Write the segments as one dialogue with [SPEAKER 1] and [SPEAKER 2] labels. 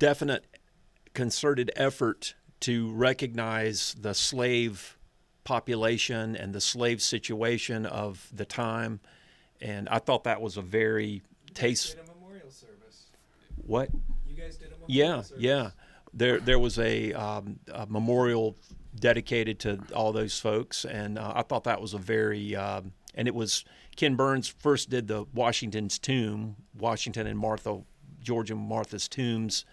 [SPEAKER 1] definite concerted effort to recognize the slave population and the slave situation of the time, and I thought that was a very
[SPEAKER 2] did a memorial service.
[SPEAKER 1] What?
[SPEAKER 2] You guys did a memorial
[SPEAKER 1] Yeah,
[SPEAKER 2] service.
[SPEAKER 1] yeah. There was a memorial dedicated to all those folks, and I thought that was a very and it was Ken Burns first did the Washington's tomb, Washington and George and Martha's tombs,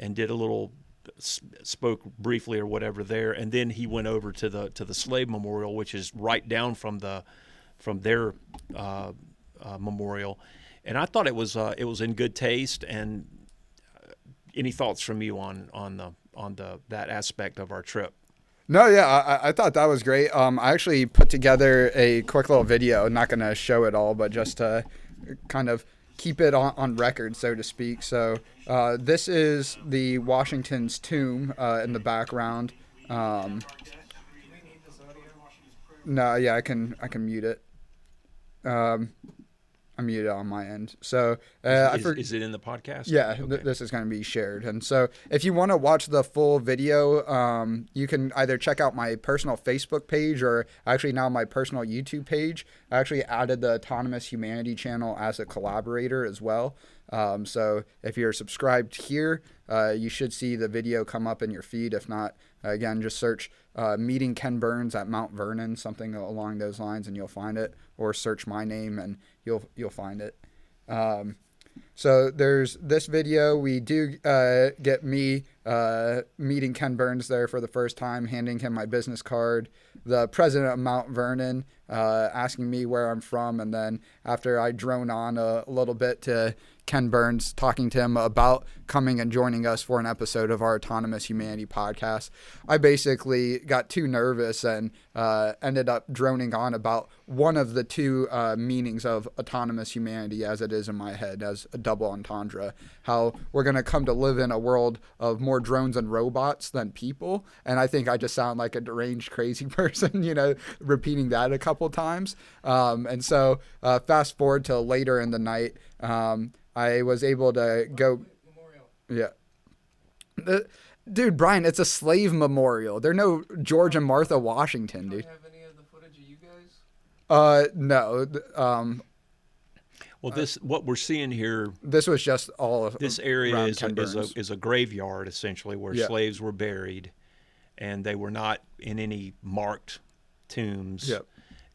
[SPEAKER 1] and did a little spoke briefly or whatever there, and then he went over to the slave memorial, which is right down from their memorial, and I thought it was in good taste. And any thoughts from you on that aspect of our trip?
[SPEAKER 3] No, yeah, I thought that was great. I actually put together a quick little video. I'm not going to show it all, but just to kind of keep it on record, so to speak. So this is the Washington's tomb in the background. No, yeah, I can mute it. I muted it on my end. So
[SPEAKER 1] is it in the podcast?
[SPEAKER 3] Yeah,
[SPEAKER 1] okay.
[SPEAKER 3] This is going to be shared. And so if you want to watch the full video, you can either check out my personal Facebook page or actually now my personal YouTube page. I actually added the Autonomous Humanity channel as a collaborator as well. So if you're subscribed here, you should see the video come up in your feed. If not, again, just search Meeting Ken Burns at Mount Vernon, something along those lines, and you'll find it. Or search my name and you'll find it. So there's this video. We do get me meeting Ken Burns there for the first time, handing him my business card. The president of Mount Vernon asking me where I'm from, and then after I drone on a little bit to Ken Burns, talking to him about coming and joining us for an episode of our Autonomous Humanity podcast, I basically got too nervous and ended up droning on about one of the two meanings of autonomous humanity as it is in my head, as a double entendre, how we're going to come to live in a world of more drones and robots than people. And I think I just sound like a deranged, crazy person, repeating that a couple times. And so fast forward to later in the night, I was able to go. Yeah. Dude, Brian, it's a slave memorial. They're no George and Martha Washington, dude.
[SPEAKER 2] Do you have any of the footage of you guys?
[SPEAKER 3] No.
[SPEAKER 1] Well, what we're seeing here.
[SPEAKER 3] This was just all of
[SPEAKER 1] this area is a graveyard essentially where slaves were buried, and they were not in any marked tombs.
[SPEAKER 3] Yep.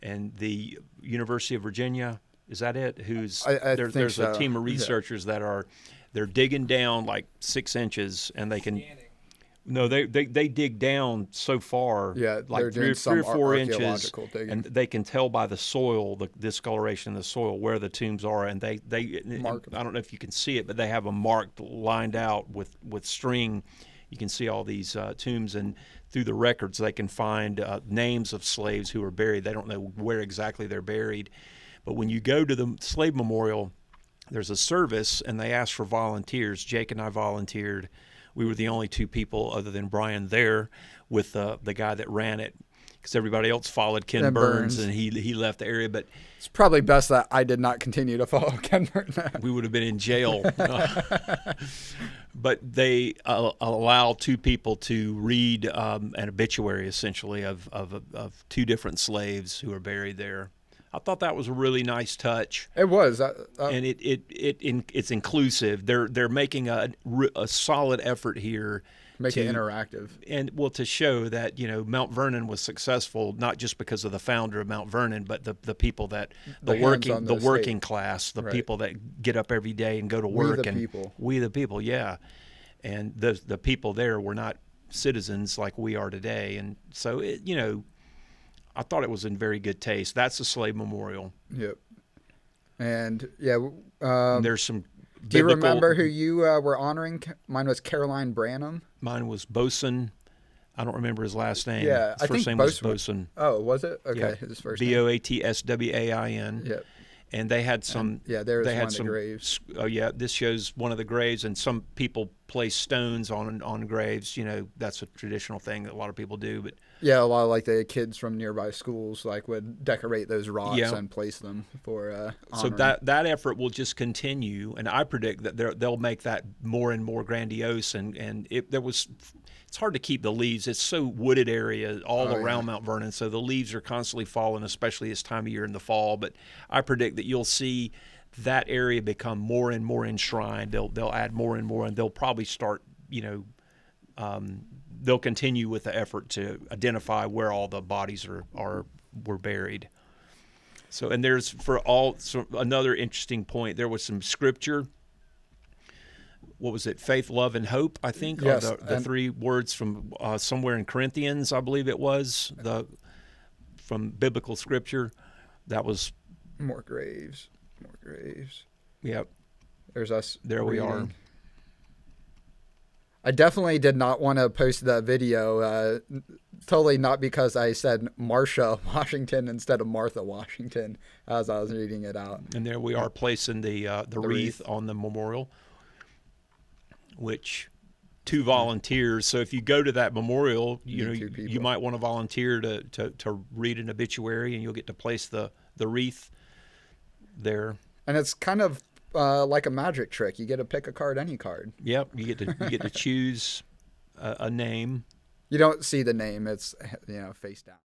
[SPEAKER 1] And the University of Virginia. Is that it? There's
[SPEAKER 3] so.
[SPEAKER 1] A team of researchers that they're digging down like 6 inches, and they can.
[SPEAKER 2] Scanning.
[SPEAKER 1] No, they dig down so far, like three or 4 inches, and they can tell by the soil, the discoloration of the soil, where the tombs are, and they
[SPEAKER 3] mark them.
[SPEAKER 1] I don't know if you can see it, but they have them marked, lined out with string. You can see all these tombs, and through the records, they can find names of slaves who are buried. They don't know where exactly they're buried. But when you go to the slave memorial, there's a service, and they ask for volunteers. Jake and I volunteered. We were the only two people other than Brian there with the guy that ran it, because everybody else followed Ken Burns, and he left the area. But
[SPEAKER 3] it's probably best that I did not continue to follow Ken Burns.
[SPEAKER 1] We would have been in jail. But they allow two people to read an obituary, essentially, of two different slaves who are buried there. I thought that was a really nice touch.
[SPEAKER 3] It was,
[SPEAKER 1] and it's inclusive. They're making a solid effort here,
[SPEAKER 3] make it interactive,
[SPEAKER 1] and to show that Mount Vernon was successful not just because of the founder of Mount Vernon, but the people that the working class, the people that get up every day and go to work, we the people, yeah, and the people there were not citizens like we are today, and so I thought it was in very good taste. That's a slave memorial.
[SPEAKER 3] Yep. And
[SPEAKER 1] there's some.
[SPEAKER 3] Do you remember who you were honoring? Mine was Caroline Branham.
[SPEAKER 1] Mine was Boson. I don't remember his last name.
[SPEAKER 3] Yeah,
[SPEAKER 1] his first name was Boson.
[SPEAKER 3] Oh, was it? Okay,
[SPEAKER 1] yeah.
[SPEAKER 3] His first name.
[SPEAKER 1] Boatswain.
[SPEAKER 3] Yep.
[SPEAKER 1] And they had some.
[SPEAKER 3] There was one of the graves.
[SPEAKER 1] Oh yeah, this shows one of the graves, and some people place stones on graves. That's a traditional thing that a lot of people do, but
[SPEAKER 3] Yeah, a lot of like the kids from nearby schools like would decorate those rocks
[SPEAKER 1] Yeah.
[SPEAKER 3] and place them for
[SPEAKER 1] So
[SPEAKER 3] honoring.
[SPEAKER 1] that effort will just continue, and I predict that they'll make that more and more grandiose. And it's hard to keep the leaves. It's so wooded area all
[SPEAKER 3] Oh,
[SPEAKER 1] around
[SPEAKER 3] yeah.
[SPEAKER 1] Mount Vernon, so the leaves are constantly falling, especially this time of year in the fall. But I predict that you'll see that area become more and more enshrined. They'll add more and more, and they'll probably start, they'll continue with the effort to identify where all the bodies were buried. So, and there's another interesting point. There was some scripture. What was it? Faith, love, and hope, I think,
[SPEAKER 3] Yes,
[SPEAKER 1] are the three words from somewhere in Corinthians, I believe it was, from biblical scripture. That was,
[SPEAKER 3] More graves. More graves.
[SPEAKER 1] yep,
[SPEAKER 3] There's us.
[SPEAKER 1] there we are.
[SPEAKER 3] reading. I definitely did not want to post that video. Totally not because I said Marsha Washington instead of Martha Washington as I was reading it out.
[SPEAKER 1] And there we are placing the wreath on the memorial, which 2 volunteers. So if you go to that memorial,
[SPEAKER 3] Need 2 people.
[SPEAKER 1] you might want to volunteer to read an obituary, and you'll get to place the wreath there.
[SPEAKER 3] And it's kind of like a magic trick. You get to pick a card, any card.
[SPEAKER 1] Yep, you get to choose a name.
[SPEAKER 3] You don't see the name. It's face down.